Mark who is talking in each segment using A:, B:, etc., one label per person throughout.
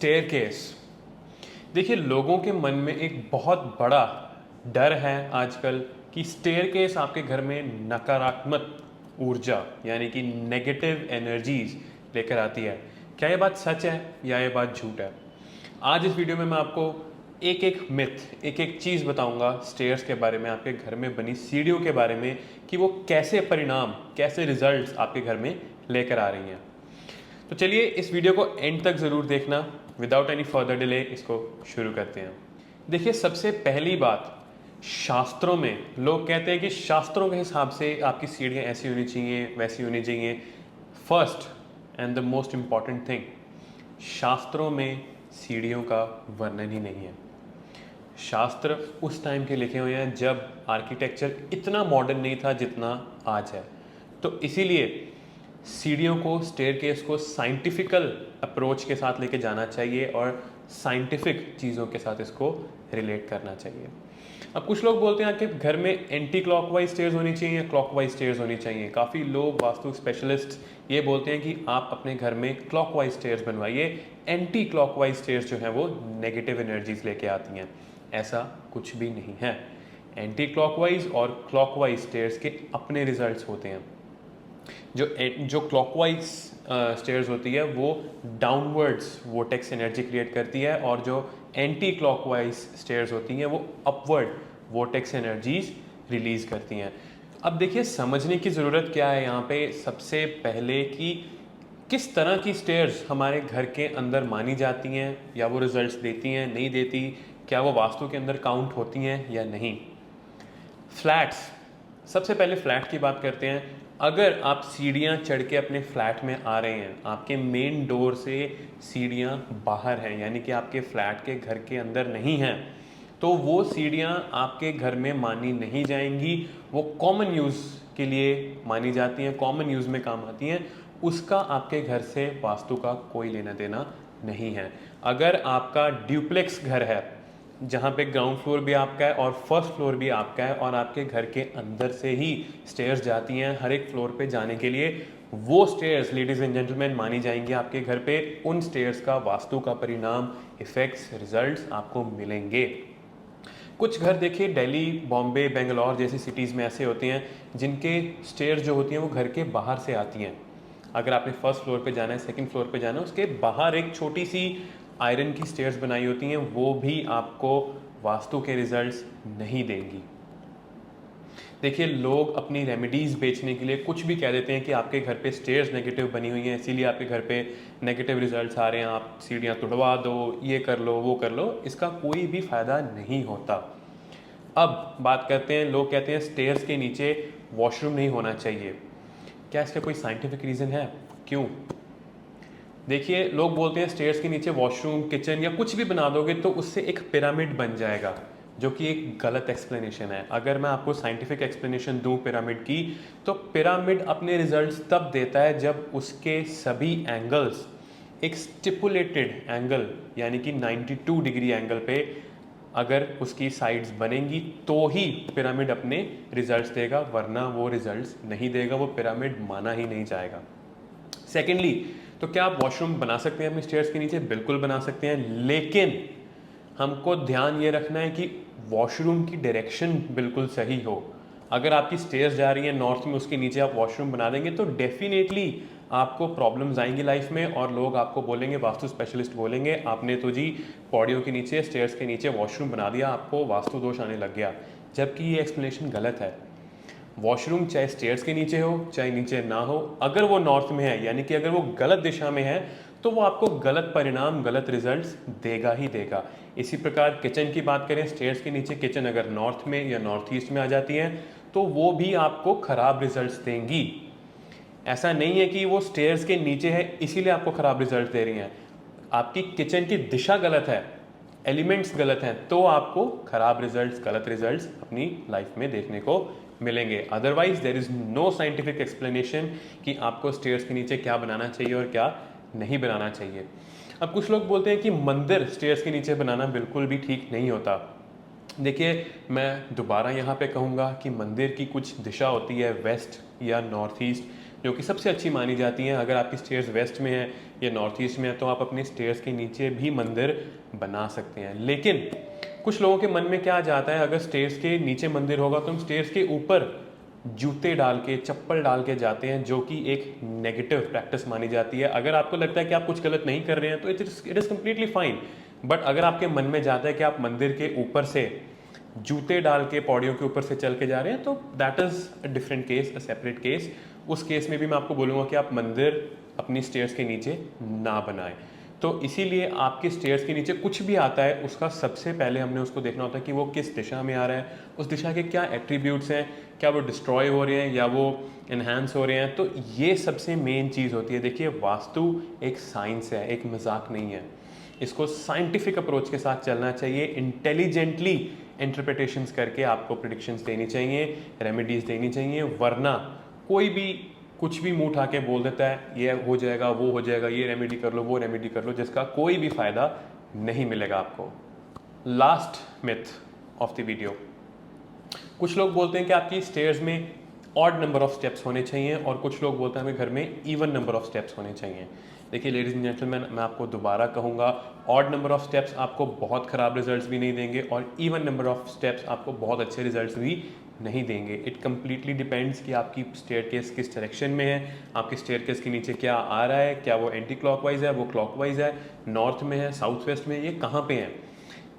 A: Staircase. देखिए, लोगों के मन में एक बहुत बड़ा डर है आजकल कि स्टेयरकेस आपके घर में नकारात्मक ऊर्जा यानी कि नेगेटिव एनर्जीज लेकर आती है। क्या ये बात सच है या ये बात झूठ है? आज इस वीडियो में मैं आपको एक एक मिथ, एक एक चीज़ बताऊंगा स्टेयर्स के बारे में, आपके घर में बनी सीढ़ियों के बारे में, कि वो कैसे परिणाम, कैसे रिजल्ट्स आपके घर में लेकर आ रही हैं। तो चलिए इस वीडियो को एंड तक ज़रूर देखना। विदाउट एनी फर्दर डिले इसको शुरू करते हैं। देखिए, सबसे पहली बात, शास्त्रों में लोग कहते हैं कि शास्त्रों के हिसाब से आपकी सीढ़ियाँ ऐसी होनी चाहिए, वैसी होनी चाहिए। First and the most important thing, शास्त्रों में सीढ़ियों का वर्णन ही नहीं है। शास्त्र उस टाइम के लिखे हुए हैं जब आर्किटेक्चर इतना मॉडर्न नहीं था जितना आज है। तो इसीलिए सीढ़ियों को, स्टेयरकेस को साइंटिफिकल अप्रोच के साथ लेके जाना चाहिए और साइंटिफिक चीज़ों के साथ इसको रिलेट करना चाहिए। अब कुछ लोग बोलते हैं कि घर में एंटी क्लॉकवाइज स्टेयर्स होनी चाहिए या क्लॉकवाइज स्टेयर्स होनी चाहिए। काफ़ी लोग, वास्तु स्पेशलिस्ट, ये बोलते हैं कि आप अपने घर में क्लॉकवाइज स्टेयर्स बनवाइए, एंटी क्लॉकवाइज स्टेयर्स जो हैं वो नेगेटिव एनर्जीज लेके आती हैं। ऐसा कुछ भी नहीं है। एंटी क्लॉकवाइज और क्लॉकवाइज स्टेयर्स के अपने रिजल्ट्स होते हैं। जो क्लॉकवाइज स्टेयर्स होती है वो डाउनवर्ड्स वोटेक्स एनर्जी क्रिएट करती है, और जो एंटी क्लॉकवाइज स्टेयर्स होती हैं वो अपवर्ड वोटेक्स एनर्जीज रिलीज करती हैं। अब देखिए, समझने की ज़रूरत क्या है यहाँ पे, सबसे पहले कि किस तरह की स्टेयर्स हमारे घर के अंदर मानी जाती हैं, या वो रिजल्ट्स देती हैं, नहीं देती, क्या वो वास्तु के अंदर काउंट होती हैं या नहीं। फ्लैट्स, सबसे पहले फ्लैट की बात करते हैं। अगर आप सीढ़ियाँ चढ़ के अपने फ्लैट में आ रहे हैं, आपके मेन डोर से सीढ़ियाँ बाहर हैं, यानी कि आपके फ्लैट के घर के अंदर नहीं हैं, तो वो सीढ़ियाँ आपके घर में मानी नहीं जाएंगी। वो कॉमन यूज़ के लिए मानी जाती हैं, कॉमन यूज़ में काम आती हैं। उसका आपके घर से वास्तु का कोई लेना देना नहीं है। अगर आपका ड्यूप्लेक्स घर है जहाँ पे ग्राउंड फ्लोर भी आपका है और फर्स्ट फ्लोर भी आपका है, और आपके घर के अंदर से ही स्टेयर्स जाती हैं हर एक फ्लोर पे जाने के लिए, वो स्टेयर्स लेडीज़ एंड जेंटलमैन मानी जाएंगी आपके घर पे। उन स्टेयर्स का वास्तु का परिणाम, इफेक्ट्स, रिजल्ट्स आपको मिलेंगे। कुछ घर देखिए, दिल्ली, बॉम्बे, बेंगलोर जैसी सिटीज़ में ऐसे होते हैं जिनके स्टेयर्स जो होती हैं वो घर के बाहर से आती हैं। अगर आपने फर्स्ट फ्लोर पे जाना है, सेकंड फ्लोर पे जाना है, उसके बाहर एक छोटी सी आयरन की स्टेयर्स बनाई होती हैं, वो भी आपको वास्तु के रिजल्ट्स नहीं देंगी। देखिए, लोग अपनी रेमेडीज़ बेचने के लिए कुछ भी कह देते हैं कि आपके घर पे स्टेयर्स नेगेटिव बनी हुई हैं, इसीलिए आपके घर पे नेगेटिव रिजल्ट्स आ रहे हैं, आप सीढ़ियाँ तुड़वा दो, ये कर लो, वो कर लो। इसका कोई भी फ़ायदा नहीं होता। अब बात करते हैं, लोग कहते हैं स्टेयर्स के नीचे वॉशरूम नहीं होना चाहिए। क्या इसका कोई साइंटिफिक रीज़न है? क्यों? देखिए, लोग बोलते हैं स्टेयर्स के नीचे वॉशरूम, किचन या कुछ भी बना दोगे तो उससे एक पिरामिड बन जाएगा, जो कि एक गलत एक्सप्लेनेशन है। अगर मैं आपको साइंटिफिक एक्सप्लेनेशन दूं पिरामिड की, तो पिरामिड अपने रिजल्ट्स तब देता है जब उसके सभी एंगल्स एक स्टिपुलेटेड एंगल यानी कि 92 डिग्री एंगल पे अगर उसकी साइड्स बनेंगी तो ही पिरामिड अपने रिजल्ट्स देगा, वरना वो रिजल्ट्स नहीं देगा, वो पिरामिड माना ही नहीं जाएगा। सेकेंडली, तो क्या आप वॉशरूम बना सकते हैं अपने स्टेयर्स के नीचे? बिल्कुल बना सकते हैं, लेकिन हमको ध्यान ये रखना है कि वॉशरूम की डायरेक्शन बिल्कुल सही हो। अगर आपकी स्टेयर्स जा रही हैं नॉर्थ में, उसके नीचे आप वॉशरूम बना देंगे तो डेफिनेटली आपको प्रॉब्लम्स आएंगी लाइफ में, और लोग आपको बोलेंगे, वास्तु स्पेशलिस्ट बोलेंगे, आपने तो जी पौड़ियों के नीचे, स्टेयर्स के नीचे वॉशरूम बना दिया, आपको वास्तु दोष आने लग गया। जबकि ये एक्सप्लेनेशन गलत है। वॉशरूम चाहे स्टेयर्स के नीचे हो चाहे नीचे ना हो, अगर वो नॉर्थ में है, यानी कि अगर वो गलत दिशा में है, तो वो आपको गलत परिणाम, गलत रिजल्ट्स देगा ही देगा। इसी प्रकार किचन की बात करें, स्टेयर्स के नीचे किचन अगर नॉर्थ में या नॉर्थ ईस्ट में आ जाती है तो वो भी आपको खराब रिजल्ट्स देंगी। ऐसा नहीं है कि वो स्टेयर्स के नीचे है इसीलिए आपको खराब रिजल्ट दे रही हैं। आपकी किचन की दिशा गलत है, एलिमेंट्स गलत हैं, तो आपको खराब रिजल्ट्स, गलत रिजल्ट्स अपनी लाइफ में देखने को मिलेंगे। Otherwise there is no scientific explanation कि आपको स्टेयर्स के नीचे क्या बनाना चाहिए और क्या नहीं बनाना चाहिए। अब कुछ लोग बोलते हैं कि मंदिर स्टेयर्स के नीचे बनाना बिल्कुल भी ठीक नहीं होता। देखिए, मैं दोबारा यहाँ पे कहूँगा कि मंदिर की कुछ दिशा होती है, वेस्ट या नॉर्थ ईस्ट, जो कि सबसे अच्छी मानी जाती हैं। अगर आपकी स्टेयर्स वेस्ट में है या नॉर्थ ईस्ट में है तो आप अपने स्टेयर्स के नीचे भी मंदिर बना सकते हैं। लेकिन कुछ लोगों के मन में क्या जाता है, अगर स्टेयर्स के नीचे मंदिर होगा तो हम स्टेयर्स के ऊपर जूते डाल के, चप्पल डाल के जाते हैं, जो कि एक नेगेटिव प्रैक्टिस मानी जाती है। अगर आपको लगता है कि आप कुछ गलत नहीं कर रहे हैं तो it is completely fine. But अगर आपके मन में जाता है कि आप मंदिर के ऊपर से जूते डाल के पौड़ियों के ऊपर से चल के जा रहे हैं तो that is a different case, a separate case. उस केस में भी मैं आपको बोलूँगा कि आप मंदिर अपनी स्टेयर्स के नीचे ना बनाएं। तो इसीलिए आपके स्टेयर्स के नीचे कुछ भी आता है उसका सबसे पहले हमने उसको देखना होता है कि वो किस दिशा में आ रहा है, उस दिशा के क्या एट्रीब्यूट्स हैं, क्या वो डिस्ट्रॉय हो रहे हैं या वो इन्हांस हो रहे हैं। तो ये सबसे मेन चीज़ होती है। देखिए, वास्तु एक साइंस है, एक मजाक नहीं है। इसको साइंटिफिक अप्रोच के साथ चलना चाहिए, इंटेलिजेंटली इंटरप्रिटेशंस करके आपको प्रिडिक्शंस देनी चाहिए, रेमेडीज देनी चाहिए। वरना कोई भी कुछ भी मुंह उठा के बोल देता है ये हो जाएगा, वो हो जाएगा, ये रेमेडी कर लो, वो रेमेडी कर लो, जिसका कोई भी फायदा नहीं मिलेगा आपको। Last myth of the video, कुछ लोग बोलते हैं कि आपकी स्टेयर्स में ऑड नंबर ऑफ स्टेप्स होने चाहिए और कुछ लोग बोलते हैं हमें घर में इवन नंबर ऑफ स्टेप्स होने चाहिए। देखिए लेडीज एंड जेंटलमैन, मैं आपको दोबारा कहूँगा, ऑड नंबर ऑफ स्टेप्स आपको बहुत ख़राब रिजल्ट्स भी नहीं देंगे और इवन नंबर ऑफ स्टेप्स आपको बहुत अच्छे रिजल्ट्स भी नहीं देंगे। इट कम्प्लीटली डिपेंड्स कि आपकी स्टेयरकेस किस डायरेक्शन में है, आपकी स्टेयरकेस के नीचे क्या आ रहा है, क्या वो एंटी क्लॉकवाइज है, वो क्लॉकवाइज है, नॉर्थ में है, साउथ वेस्ट में, ये कहाँ पे है।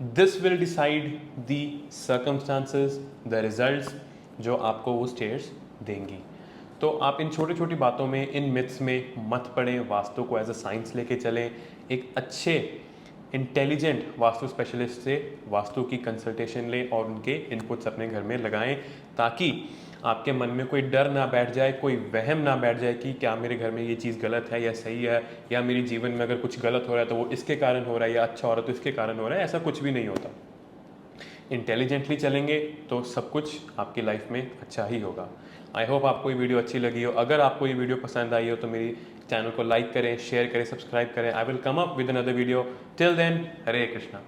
A: This will decide the circumstances, the results जो आपको वो स्टेयर्स देंगी। तो आप इन छोटी छोटी बातों में, इन मिथ्स में मत पड़ें, वास्तु को एज अ साइंस लेके चलें। एक अच्छे इंटेलिजेंट वास्तु स्पेशलिस्ट से वास्तु की कंसल्टेशन लें और उनके इनपुट्स अपने घर में लगाएं, ताकि आपके मन में कोई डर ना बैठ जाए, कोई वहम ना बैठ जाए कि क्या मेरे घर में ये चीज़ गलत है या सही है, या मेरे जीवन में अगर कुछ गलत हो रहा है तो वो इसके कारण हो रहा है, या अच्छा हो रहा है तो इसके कारण हो रहा है। ऐसा कुछ भी नहीं होता। इंटेलिजेंटली चलेंगे तो सब कुछ आपकी लाइफ में अच्छा ही होगा। आई होप आपको ये वीडियो अच्छी लगी हो। अगर आपको ये वीडियो पसंद आई हो तो मेरी चैनल को लाइक करें, शेयर करें, सब्सक्राइब करें। I will come up with another video. Till then, Hare Krishna.